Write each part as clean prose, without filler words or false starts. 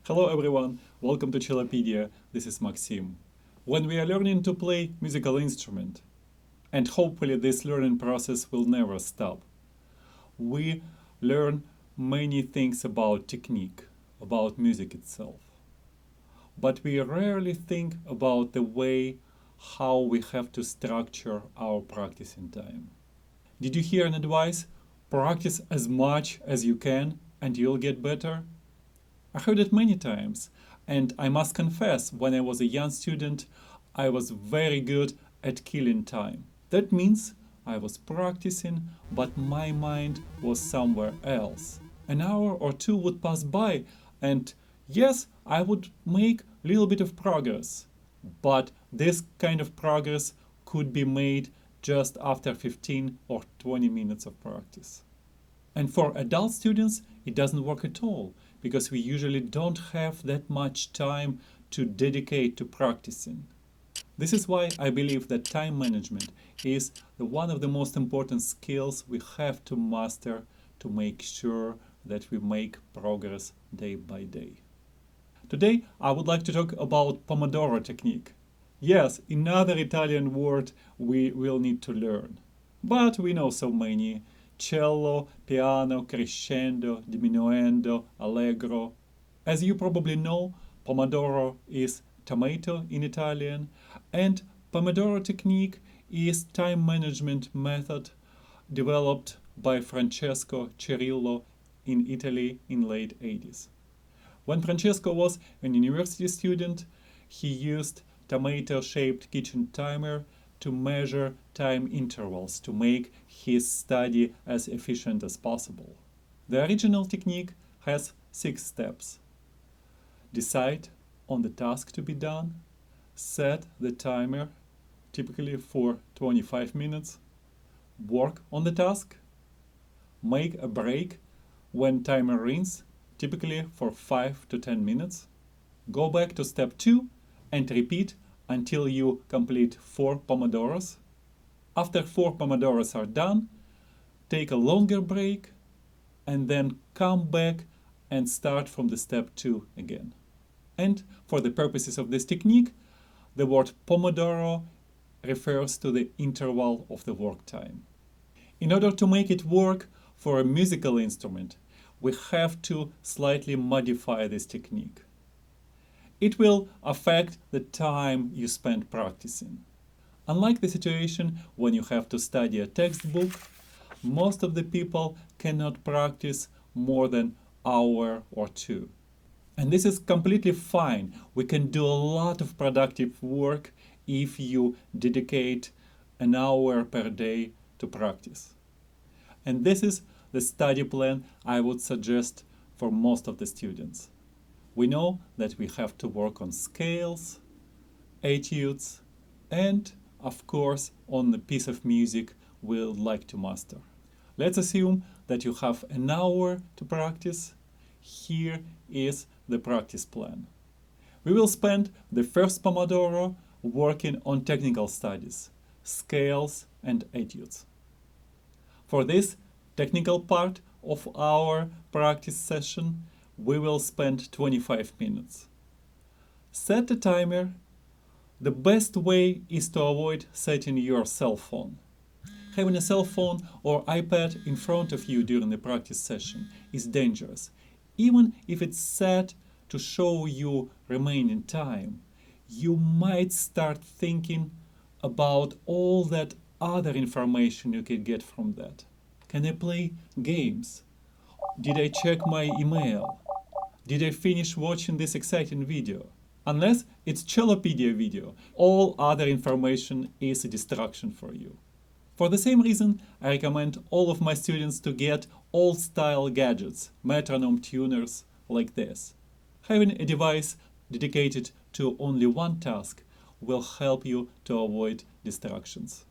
Hello everyone, welcome to Cellopedia, this is Maxim. When we are learning to play musical instrument, and hopefully this learning process will never stop, we learn many things about technique, about music itself. But we rarely think about the way how we have to structure our practice in time. Did you hear an advice? Practice as much as you can and you'll get better? I heard it many times, and I must confess, when I was a young student, I was very good at killing time. That means I was practicing, but my mind was somewhere else. An hour or two would pass by, and yes, I would make a little bit of progress. But this kind of progress could be made just after 15 or 20 minutes of practice. And for adult students, it doesn't work at all, because we usually don't have that much time to dedicate to practicing. This is why I believe that time management is one of the most important skills we have to master to make sure that we make progress day by day. Today, I would like to talk about Pomodoro Technique. Yes, another Italian word we will need to learn. But we know so many: cello, piano, crescendo, diminuendo, allegro. As you probably know, Pomodoro is tomato in Italian, and Pomodoro technique is time management method developed by Francesco Cirillo in Italy in late 80s. When Francesco was an university student, he used tomato-shaped kitchen timer to measure time intervals to make his study as efficient as possible. The original technique has 6 steps. Decide on the task to be done, set the timer, typically for 25 minutes, work on the task, make a break when timer rings, typically for 5 to 10 minutes, go back to step 2 and repeat until you complete 4 Pomodoros. After 4 Pomodoros are done, take a longer break and then come back and start from the step 2 again. And for the purposes of this technique, the word Pomodoro refers to the interval of the work time. In order to make it work for a musical instrument, we have to slightly modify this technique. It will affect the time you spend practicing. Unlike the situation when you have to study a textbook, most of the people cannot practice more than an hour or 2. And this is completely fine. We can do a lot of productive work if you dedicate an hour per day to practice. And this is the study plan I would suggest for most of the students. We know that we have to work on scales, etudes, and of course on the piece of music we would like to master. Let's assume that you have an hour to practice. Here is the practice plan. We will spend the first Pomodoro working on technical studies, scales and etudes. For this technical part of our practice session, we will spend 25 minutes. Set the timer. The best way is to avoid setting your cell phone. Having a cell phone or iPad in front of you during the practice session is dangerous. Even if it's set to show you remaining time, you might start thinking about all that other information you can get from that. Can I play games? Did I check my email? Did I finish watching this exciting video? Unless it's Cellopedia video, all other information is a distraction for you. For the same reason, I recommend all of my students to get old-style gadgets, metronome tuners like this. Having a device dedicated to only one task will help you to avoid distractions.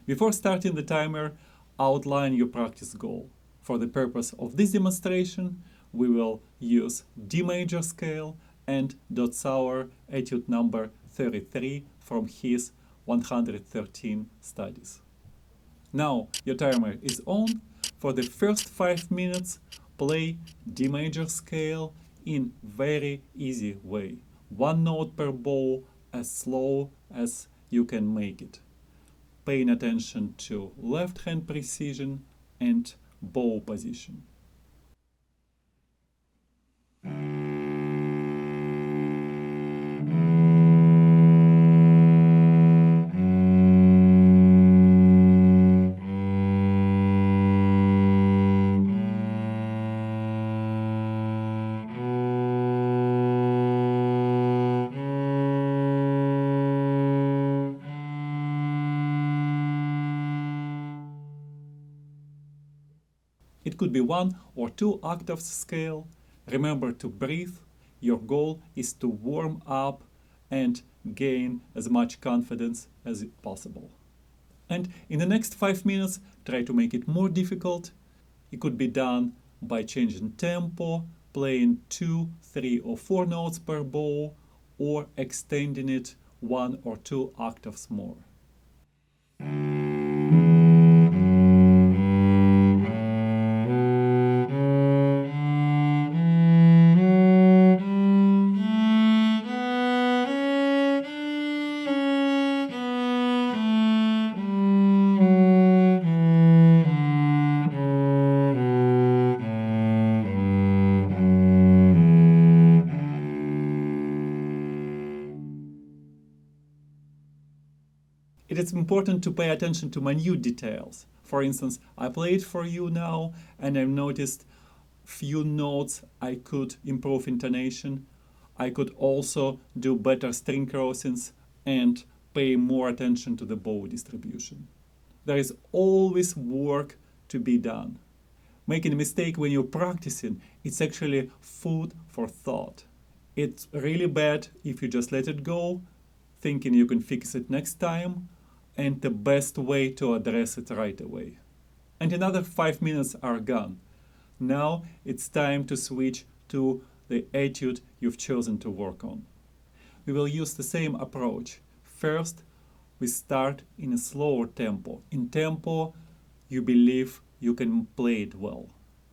Before starting the timer, outline your practice goal. For the purpose of this demonstration, we will use D major scale and Dotzauer etude number 33 from his 113 studies. Now your timer is on. For the first 5 minutes, play D major scale in very easy way. One note per bow, as slow as you can make it. Paying attention to left hand precision and bow position. It could be 1 or 2 octaves scale. Remember to breathe. Your goal is to warm up and gain as much confidence as possible. And in the next 5 minutes, try to make it more difficult. It could be done by changing tempo, playing 2, 3 or 4 notes per bow, or extending it 1 or 2 octaves more. It is important to pay attention to minute details. For instance, I play it for you now and I've noticed few notes I could improve intonation. I could also do better string crossings and pay more attention to the bow distribution. There is always work to be done. Making a mistake when you're practicing, it's actually food for thought. It's really bad if you just let it go, thinking you can fix it next time, and the best way to address it right away. And another 5 minutes are gone. Now it's time to switch to the etude you've chosen to work on. We will use the same approach. First, we start in a slower tempo. In tempo, you believe you can play it well.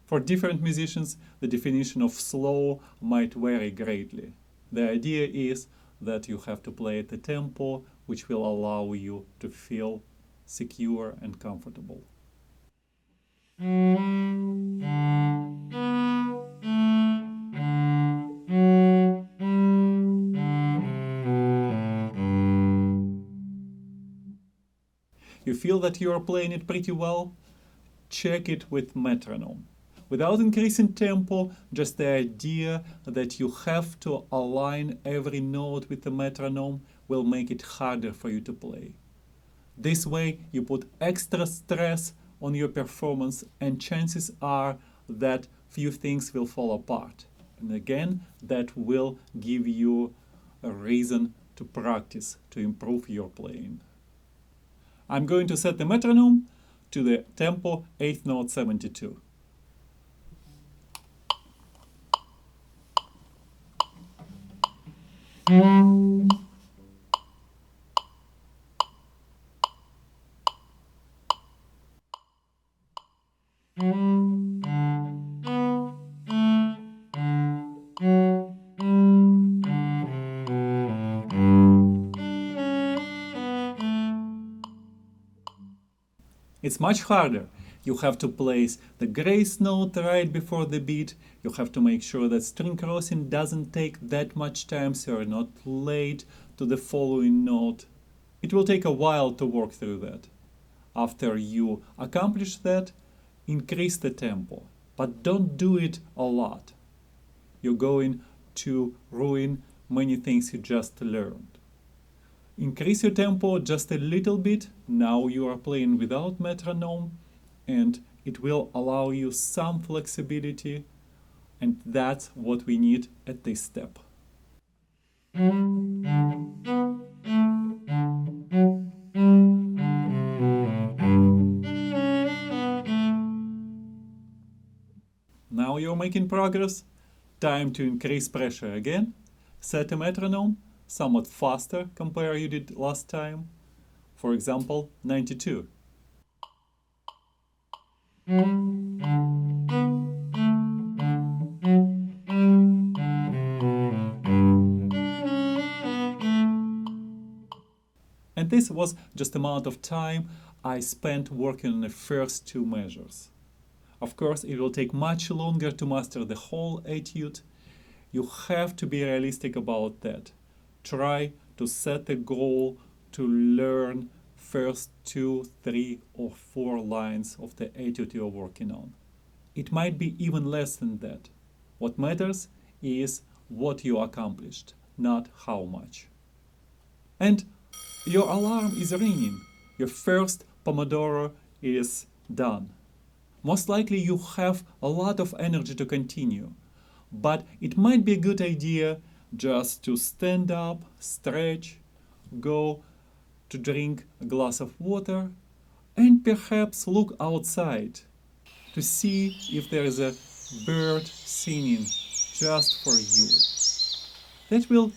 For different musicians, the definition of slow might vary greatly. The idea is that you have to play at a tempo which will allow you to feel secure and comfortable. You feel that you are playing it pretty well? Check it with metronome. Without increasing tempo, just the idea that you have to align every note with the metronome will make it harder for you to play. This way, you put extra stress on your performance and chances are that few things will fall apart. And again, that will give you a reason to practice, to improve your playing. I'm going to set the metronome to the tempo 8th note 72. It's much harder. You have to place the grace note right before the beat. You have to make sure that string crossing doesn't take that much time so you're not late to the following note. It will take a while to work through that. After you accomplish that, increase the tempo, but don't do it a lot. You're going to ruin many things you just learned. Increase your tempo just a little bit. Now you are playing without metronome, and it will allow you some flexibility, and that's what we need at this step. Now you're making progress. Time to increase pressure again. Set a metronome somewhat faster compared you did last time. For example, 92. And this was just the amount of time I spent working on the first two measures. Of course, it will take much longer to master the whole etude. You have to be realistic about that. Try to set a goal to learn first 2, 3, or 4 lines of the etude you're working on. It might be even less than that. What matters is what you accomplished, not how much. And your alarm is ringing. Your first Pomodoro is done. Most likely you have a lot of energy to continue, but it might be a good idea just to stand up, stretch, go to drink a glass of water, and perhaps look outside to see if there is a bird singing just for you. That will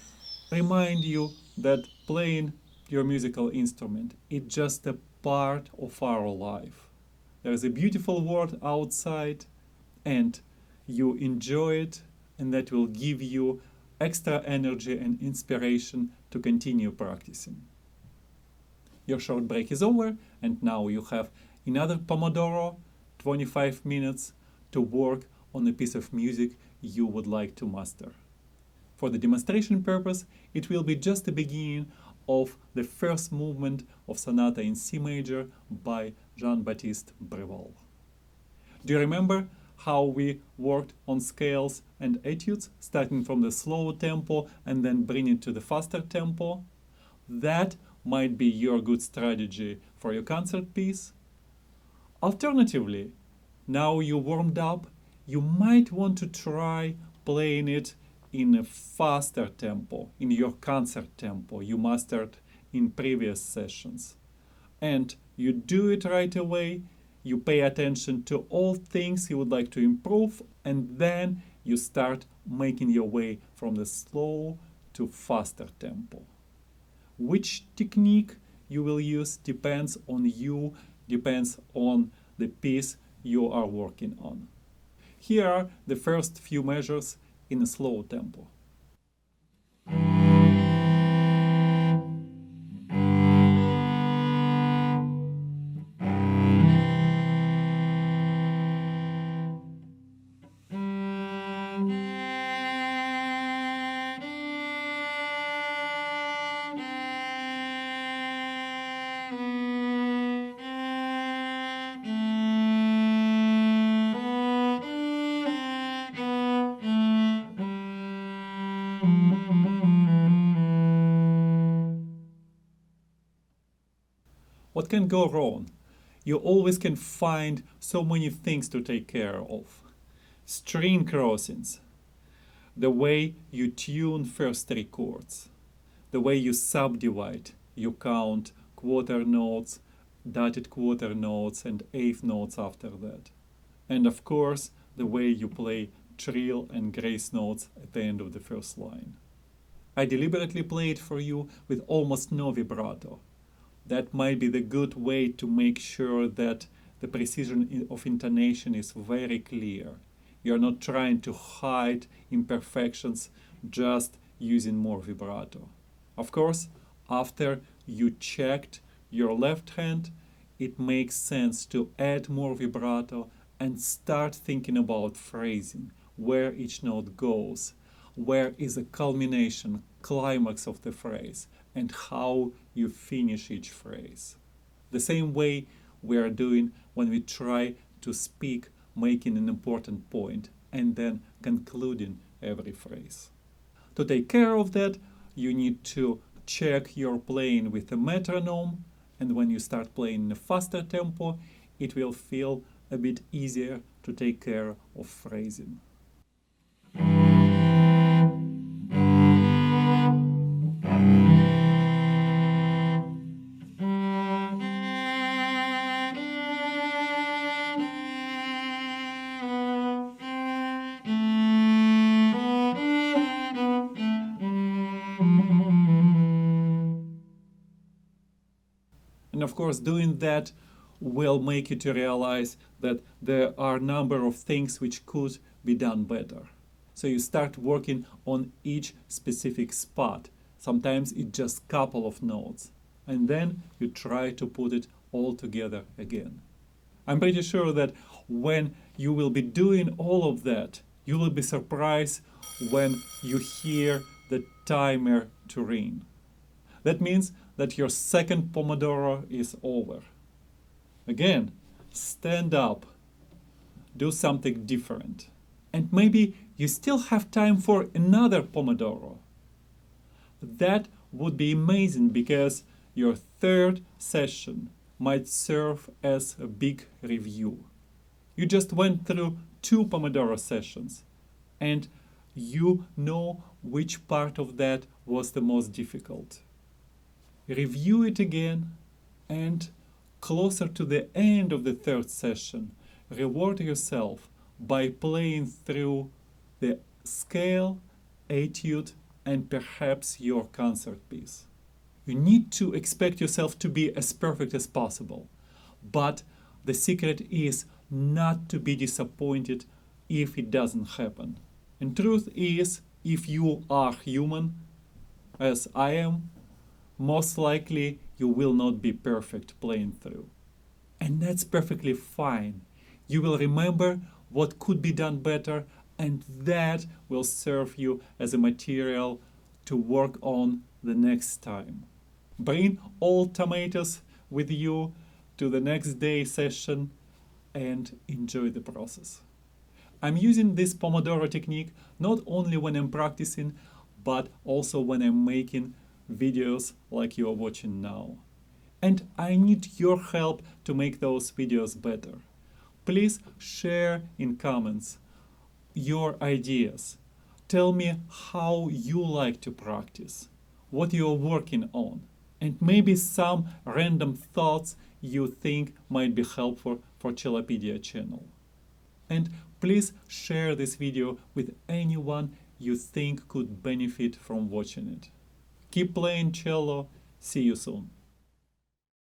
remind you that playing your musical instrument is just a part of our life. There is a beautiful world outside and you enjoy it, and that will give you extra energy and inspiration to continue practicing. Your short break is over, and now you have another Pomodoro, 25 minutes to work on a piece of music you would like to master. For the demonstration purpose, it will be just the beginning of the first movement of Sonata in C major by J.B.Breval. Do you remember how we worked on scales and etudes, starting from the slow tempo and then bringing it to the faster tempo? That might be your good strategy for your concert piece. Alternatively, now you warmed up, you might want to try playing it in a faster tempo, in your concert tempo you mastered in previous sessions. And you do it right away, you pay attention to all things you would like to improve, and then you start making your way from the slow to faster tempo. Which technique you will use depends on you, depends on the piece you are working on. Here are the first few measures in a slow tempo. What can go wrong? You always can find so many things to take care of. String crossings, the way you tune first 3 chords, the way you subdivide, you count quarter notes, dotted quarter notes, and eighth notes after that. And of course, the way you play trill and grace notes at the end of the first line. I deliberately play it for you with almost no vibrato. That might be the good way to make sure that the precision of intonation is very clear. You're not trying to hide imperfections just using more vibrato. Of course, after you checked your left hand, it makes sense to add more vibrato and start thinking about phrasing, where each note goes, where is the culmination, climax of the phrase, and how you finish each phrase. The same way we are doing when we try to speak, making an important point, and then concluding every phrase. To take care of that, you need to check your playing with a metronome, and when you start playing in a faster tempo, it will feel a bit easier to take care of phrasing. And of course, doing that will make you to realize that there are a number of things which could be done better. So you start working on each specific spot. Sometimes it's just a couple of notes. and then you try to put it all together again. I'm pretty sure that when you will be doing all of that, you will be surprised when you hear the timer to ring. That means that your second Pomodoro is over. Again, stand up, do something different. And maybe you still have time for another Pomodoro. That would be amazing because your third session might serve as a big review. You just went through 2 Pomodoro sessions and you know which part of that was the most difficult. Review it again, and closer to the end of the third session, reward yourself by playing through the scale, etude, and perhaps your concert piece. You need to expect yourself to be as perfect as possible, but the secret is not to be disappointed if it doesn't happen. And truth is, if you are human, as I am, most likely you will not be perfect playing through. And that's perfectly fine. You will remember what could be done better, and that will serve you as a material to work on the next time. Bring all tomatoes with you to the next day session and enjoy the process. I'm using this Pomodoro technique not only when I'm practicing, but also when I'm making videos like you are watching now. And I need your help to make those videos better. Please share in comments your ideas. Tell me how you like to practice, what you're working on, and maybe some random thoughts you think might be helpful for Cellopedia channel. And please share this video with anyone you think could benefit from watching it. Keep playing cello. See you soon.